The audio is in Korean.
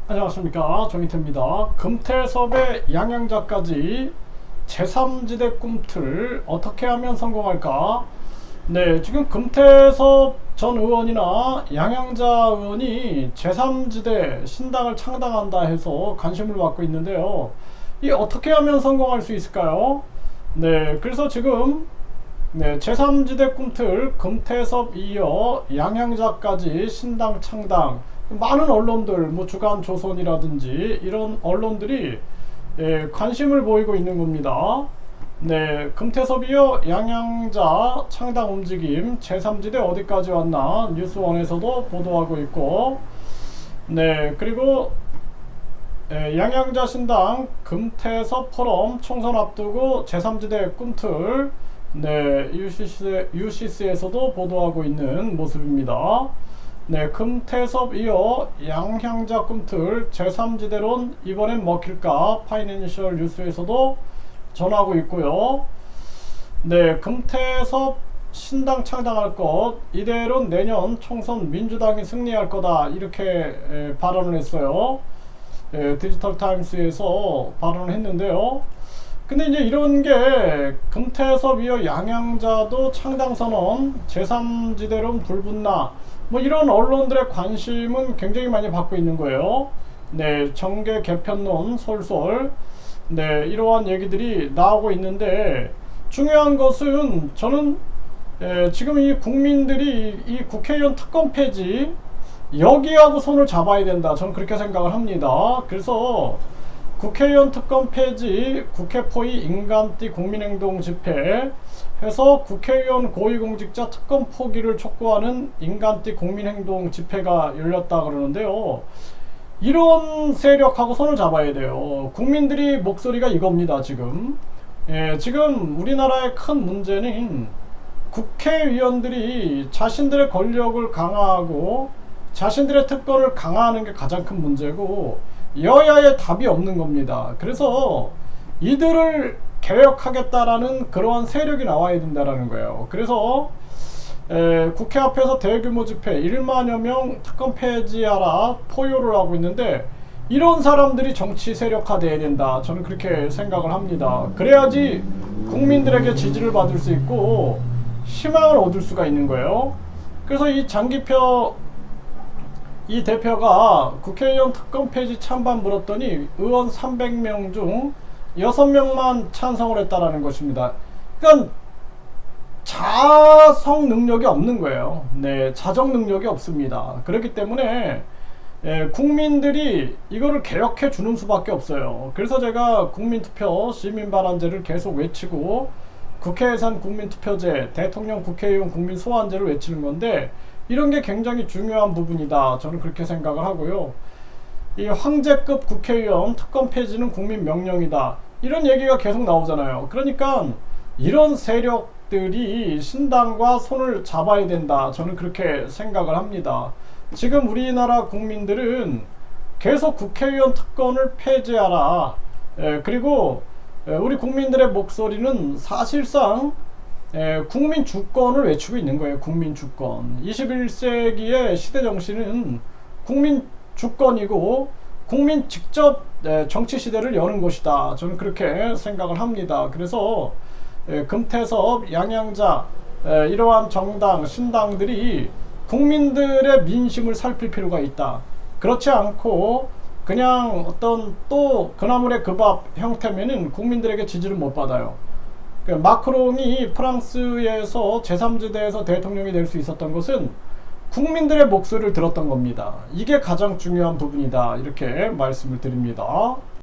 안녕하십니까, 정희태입니다. 금태섭의 양양자까지 제3지대 꿈틀 어떻게 하면 성공할까? 네, 지금 금태섭 전 의원이나 양양자 의원이 제3지대 신당을 창당한다 해서 관심을 받고 있는데요. 이 어떻게 하면 성공할 수 있을까요? 네, 그래서 지금 제3지대 꿈틀 금태섭 이어 양양자까지 신당 창당, 많은 언론들, 뭐 주간조선이라든지 이런 언론들이 관심을 보이고 있는 겁니다. 네, 금태섭 이어 양양자 창당 움직임 제3지대 어디까지 왔나 뉴스원에서도 보도하고 있고, 네, 그리고 양양자 신당 금태섭 포럼 총선 앞두고 제3지대 꿈틀, 네, UCC에서도 보도하고 있는 모습입니다. 네, 금태섭 이어 양향자 꿈틀 제3지대론 이번엔 먹힐까 파이낸셜 뉴스에서도 전하고 있고요. 네, 금태섭 신당 창당할 것, 이대로는 내년 총선 민주당이 승리할 거다, 이렇게 발언을 했어요. 디지털 타임스에서 발언을 했는데요. 근데 이제 이런 게 금태섭 이어 양양자도 창당선언 제3지대론 불붙나, 뭐 이런 언론들의 관심은 굉장히 많이 받고 있는 거예요. 네, 정계 개편론 솔솔, 네, 이러한 얘기들이 나오고 있는데, 중요한 것은 저는 지금 이 국민들이 이 국회의원 특검 폐지 여기하고 손을 잡아야 된다, 저는 그렇게 생각을 합니다. 그래서 국회의원 특검 폐지, 국회 포위 인간띠 국민행동 집회 해서 국회의원 고위공직자 특검 포기를 촉구하는 인간띠 국민행동 집회가 열렸다 그러는데요. 이런 세력하고 손을 잡아야 돼요. 국민들이 목소리가 이겁니다. 지금 우리나라의 큰 문제는 국회의원들이 자신들의 권력을 강화하고 자신들의 특권을 강화하는 게 가장 큰 문제고, 여야의 답이 없는 겁니다. 그래서 이들을 개혁하겠다라는 그러한 세력이 나와야 된다라는 거예요. 그래서 국회 앞에서 대규모 집회 1만여 명 특검 폐지하라 포효를 하고 있는데, 이런 사람들이 정치 세력화돼야 된다, 저는 그렇게 생각을 합니다. 그래야지 국민들에게 지지를 받을 수 있고 희망을 얻을 수가 있는 거예요. 그래서 이 장기표 이 대표가 국회의원 특검 폐지 찬반 물었더니 의원 300명 중 6명만 찬성을 했다라는 것입니다. 그러니까 자성 능력이 없는 거예요. 네, 자정 능력이 없습니다. 그렇기 때문에 국민들이 이거를 개혁해 주는 수밖에 없어요. 그래서 제가 국민투표 시민발언제를 계속 외치고, 국회 예산 국민투표제, 대통령 국회의원 국민소환제를 외치는 건데, 이런 게 굉장히 중요한 부분이다, 저는 그렇게 생각을 하고요. 이 황제급 국회의원 특검 폐지는 국민 명령이다, 이런 얘기가 계속 나오잖아요. 그러니까 이런 세력들이 신당과 손을 잡아야 된다, 저는 그렇게 생각을 합니다. 지금 우리나라 국민들은 계속 국회의원 특권을 폐지하라, 그리고 우리 국민들의 목소리는 사실상 국민 주권을 외치고 있는 거예요. 국민 주권. 21세기의 시대 정신은 국민 주권이고 국민 직접 정치 시대를 여는 것이다, 저는 그렇게 생각을 합니다. 그래서 금태섭, 양양자, 이러한 정당, 신당들이 국민들의 민심을 살필 필요가 있다. 그렇지 않고 그냥 어떤 또 그나물의 그 밥 형태면은 국민들에게 지지를 못 받아요. 마크롱이 프랑스에서 제3지대에서 대통령이 될 수 있었던 것은 국민들의 목소리를 들었던 겁니다. 이게 가장 중요한 부분이다, 이렇게 말씀을 드립니다.